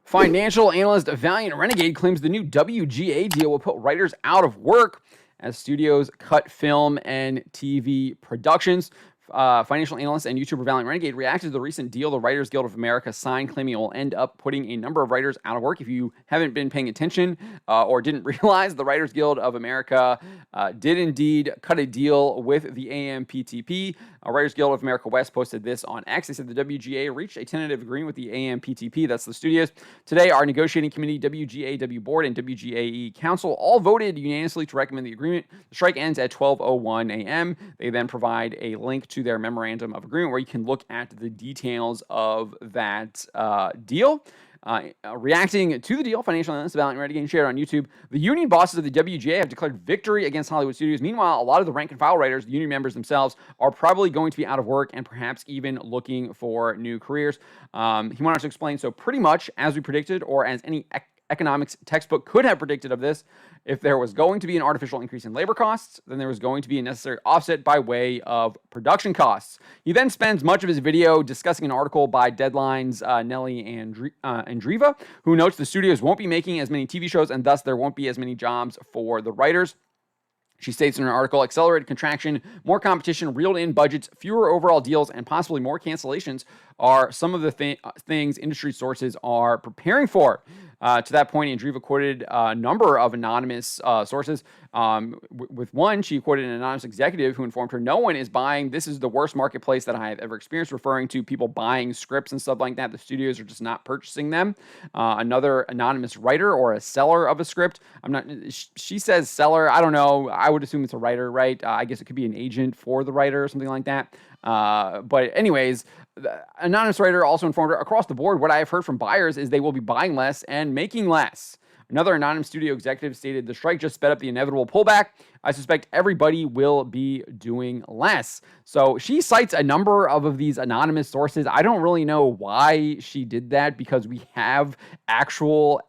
Financial analyst Valliant Renegade claims the new WGA deal will put writers out of work as studios cut film and TV productions. Financial analyst and YouTuber Valliant Renegade reacted to the recent deal the Writers Guild of America signed, claiming it will end up putting a number of writers out of work. If you haven't been paying attention or didn't realize, the Writers Guild of America did indeed cut a deal with the AMPTP. Writers Guild of America West posted this on X. They said the WGA reached a tentative agreement with the AMPTP, that's the studios. Today, our negotiating committee, WGAW Board, and WGAE Council all voted unanimously to recommend the agreement. The strike ends at 12:01 a.m. They then provide a link to their memorandum of agreement where you can look at the details of that deal. Reacting to the deal, financial analyst Valliant Renegade shared on YouTube, the union bosses of the WGA have declared victory against Hollywood studios. Meanwhile, a lot of the rank and file writers, the union members themselves, are probably going to be out of work and perhaps even looking for new careers. He went on to explain, so pretty much as we predicted, or as any economics textbook could have predicted of this, if there was going to be an artificial increase in labor costs, then there was going to be a necessary offset by way of production costs. He then spends much of his video discussing an article by Deadline's Nelly Andreeva, who notes the studios won't be making as many TV shows and thus there won't be as many jobs for the writers. She states in her article, accelerated contraction, more competition, reeled-in budgets, fewer overall deals, and possibly more cancellations are some of the things industry sources are preparing for. To that point, Andreeva quoted a number of anonymous sources. With one, she quoted an anonymous executive who informed her, no one is buying, this is the worst marketplace that I have ever experienced, referring to people buying scripts and stuff like that. The studios are just not purchasing them. Another anonymous writer or a seller of a script. She says seller. I don't know. I would assume it's a writer, right? I guess it could be an agent for the writer or something like that. But anyways, the anonymous writer also informed her, across the board, what I have heard from buyers is they will be buying less and making less. Another anonymous studio executive stated, the strike just sped up the inevitable pullback. I suspect everybody will be doing less. So she cites a number of these anonymous sources. I don't really know why she did that, because we have actual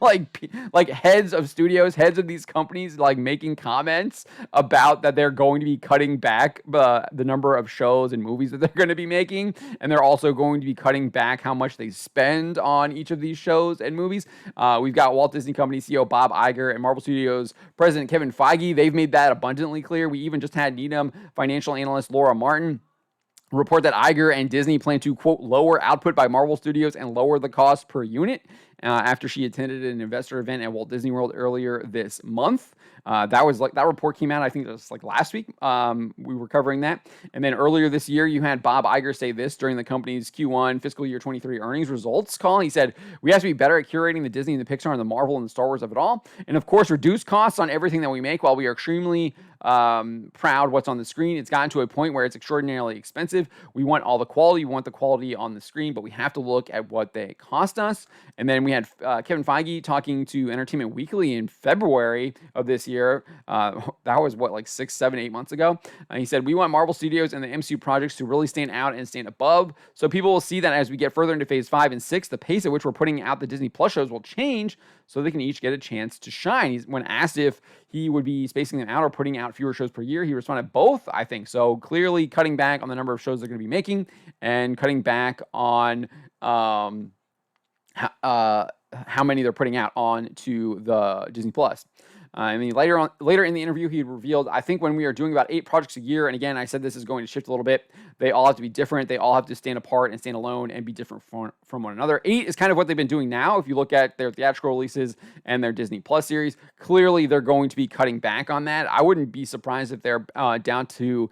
like heads of studios, heads of these companies, like making comments about that they're going to be cutting back the number of shows and movies that they're going to be making. And they're also going to be cutting back how much they spend on each of these shows and movies. We've got Walt Disney Company CEO Bob Iger and Marvel Studios President Kevin Feige. They've made that abundantly clear. We even just had Needham financial analyst Laura Martin report that Iger and Disney plan to, quote, lower output by Marvel Studios and lower the cost per unit after she attended an investor event at Walt Disney World earlier this month. That report came out, I think it was like last week. We were covering that. And then earlier this year, you had Bob Iger say this during the company's Q1 fiscal year 23 earnings results call. He said, we have to be better at curating the Disney and the Pixar and the Marvel and the Star Wars of it all. And of course, reduce costs on everything that we make. While we are extremely proud what's on the screen, it's gotten to a point where it's extraordinarily expensive. We want all the quality. We want the quality on the screen, but we have to look at what they cost us. And then we had Kevin Feige talking to Entertainment Weekly in February of this year. That was what, like 6, 7, 8 months ago. He said, we want Marvel Studios and the MCU projects to really stand out and stand above. So people will see that as we get further into phase 5 and 6, the pace at which we're putting out the Disney Plus shows will change so they can each get a chance to shine. When asked if he would be spacing them out or putting out fewer shows per year, he responded, both, I think. So clearly cutting back on the number of shows they're going to be making and cutting back on how many they're putting out onto the Disney Plus. I mean, later in the interview, he revealed, I think when we are doing about 8 projects a year, and again, I said this is going to shift a little bit, they all have to be different. They all have to stand apart and stand alone and be different from one another. 8 is kind of what they've been doing now. If you look at their theatrical releases and their Disney Plus series, clearly they're going to be cutting back on that. I wouldn't be surprised if they're down to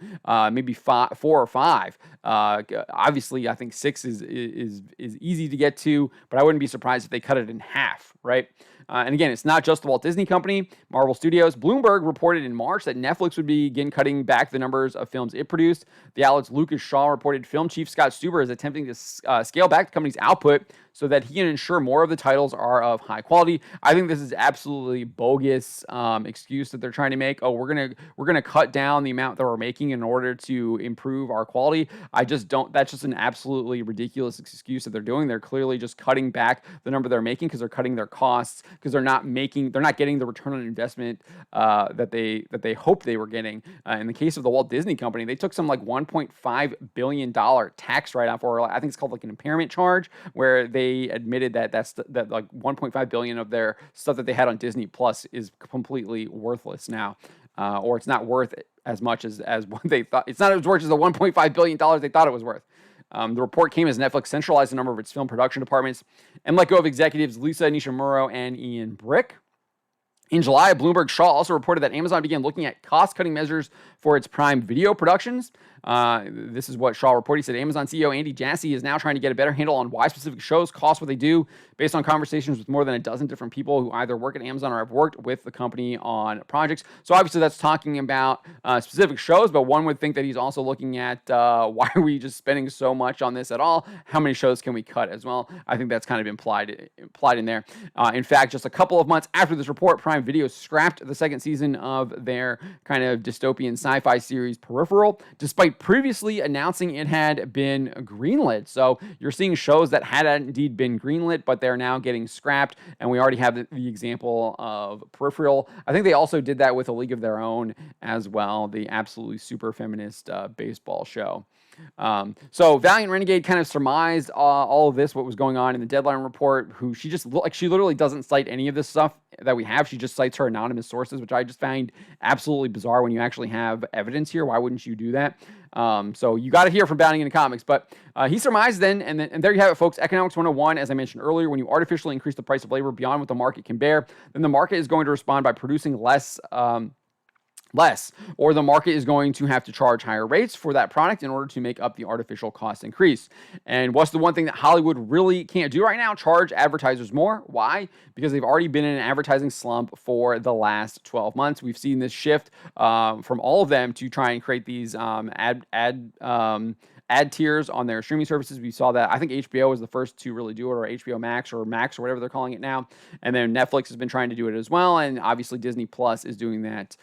maybe 4 or 5. Obviously, I think 6 is easy to get to, but I wouldn't be surprised if they cut it in half, right? And again, it's not just the Walt Disney Company, Marvel Studios. Bloomberg reported in March that Netflix would begin cutting back the numbers of films it produced. The outlet's Lucas Shaw reported film chief Scott Stuber is attempting to scale back the company's output so that he can ensure more of the titles are of high quality. I think this is absolutely bogus excuse that they're trying to make. Oh, we're gonna cut down the amount that we're making in order to improve our quality. I just don't. That's just an absolutely ridiculous excuse that they're doing. They're clearly just cutting back the number they're making because they're cutting their costs, because they're not getting the return on investment that they hoped they were getting. In the case of the Walt Disney Company, they took some like $1.5 billion tax write-off, or I think it's called like an impairment charge, where they they admitted that that like 1.5 billion of their stuff that they had on Disney Plus is completely worthless now, or it's not worth as much as what they thought. It's not as worth as the 1.5 billion dollars they thought it was worth. The report came as Netflix centralized a number of its film production departments and let go of executives Lisa Nishimuro and Ian Brick. In July, Bloomberg Shaw also reported that Amazon began looking at cost-cutting measures for its Prime Video productions. This is what Shaw reported. He said Amazon CEO Andy Jassy is now trying to get a better handle on why specific shows cost what they do, based on conversations with more than a dozen different people who either work at Amazon or have worked with the company on projects. So obviously that's talking about specific shows, but one would think that he's also looking at why are we just spending so much on this at all? How many shows can we cut as well? I think that's kind of implied in there. In fact, just a couple of months after this report, Prime Video scrapped the second season of their kind of dystopian sci-fi series Peripheral, despite previously announcing it had been greenlit. So you're seeing shows that had indeed been greenlit, but they're now getting scrapped. And we already have the example of Peripheral. I think they also did that with A League of Their Own as well, the absolutely super feminist baseball show. So Valliant Renegade kind of surmised all of this, what was going on in the Deadline report, who she literally doesn't cite any of this stuff that we have. She just cites her anonymous sources, which I just find absolutely bizarre when you actually have evidence here. Why wouldn't you do that? So you got to hear from Valliant in the comics, but he surmised then, and there you have it, folks. Economics 101, as I mentioned earlier, when you artificially increase the price of labor beyond what the market can bear, then the market is going to respond by producing less, or the market is going to have to charge higher rates for that product in order to make up the artificial cost increase. And what's the one thing that Hollywood really can't do right now? Charge advertisers more. Why? Because they've already been in an advertising slump for the last 12 months. We've seen this shift from all of them to try and create these ad tiers on their streaming services. We saw that. I think HBO was the first to really do it, or HBO Max or Max or whatever they're calling it now. And then Netflix has been trying to do it as well. And obviously Disney Plus is doing that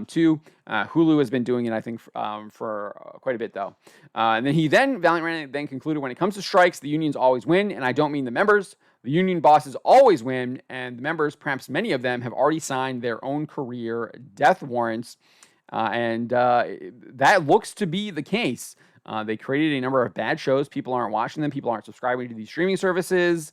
too. Hulu has been doing it, I think, for quite a bit, though. And then Valliant Renegade then concluded, when it comes to strikes, the unions always win, and I don't mean the members. The union bosses always win, and the members, perhaps many of them, have already signed their own career death warrants, and that looks to be the case. They created a number of bad shows. People aren't watching them. People aren't subscribing to these streaming services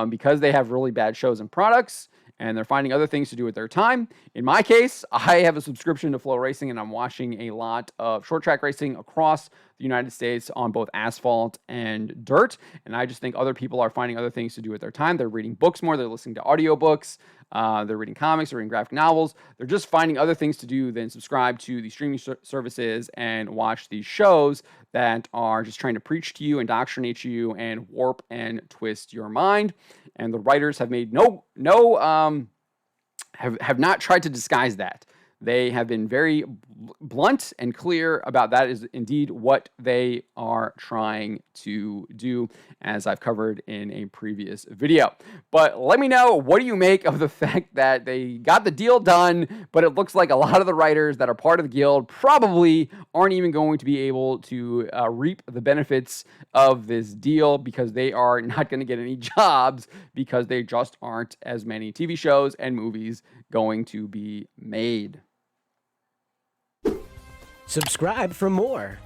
because they have really bad shows and products, and they're finding other things to do with their time. In my case, I have a subscription to Flow Racing, and I'm watching a lot of short track racing across the United States on both asphalt and dirt. And I just think other people are finding other things to do with their time. They're reading books more. They're listening to audiobooks. They're reading comics. They're reading graphic novels. They're just finding other things to do than subscribe to the streaming services and watch these shows that are just trying to preach to you, indoctrinate you, and warp and twist your mind. And the writers have made have not tried to disguise that. They have been very blunt and clear about that is indeed what they are trying to do, as I've covered in a previous video. But let me know, what do you make of the fact that they got the deal done, but it looks like a lot of the writers that are part of the guild probably aren't even going to be able to reap the benefits of this deal, because they are not going to get any jobs, because there just aren't as many TV shows and movies going to be made. Subscribe for more.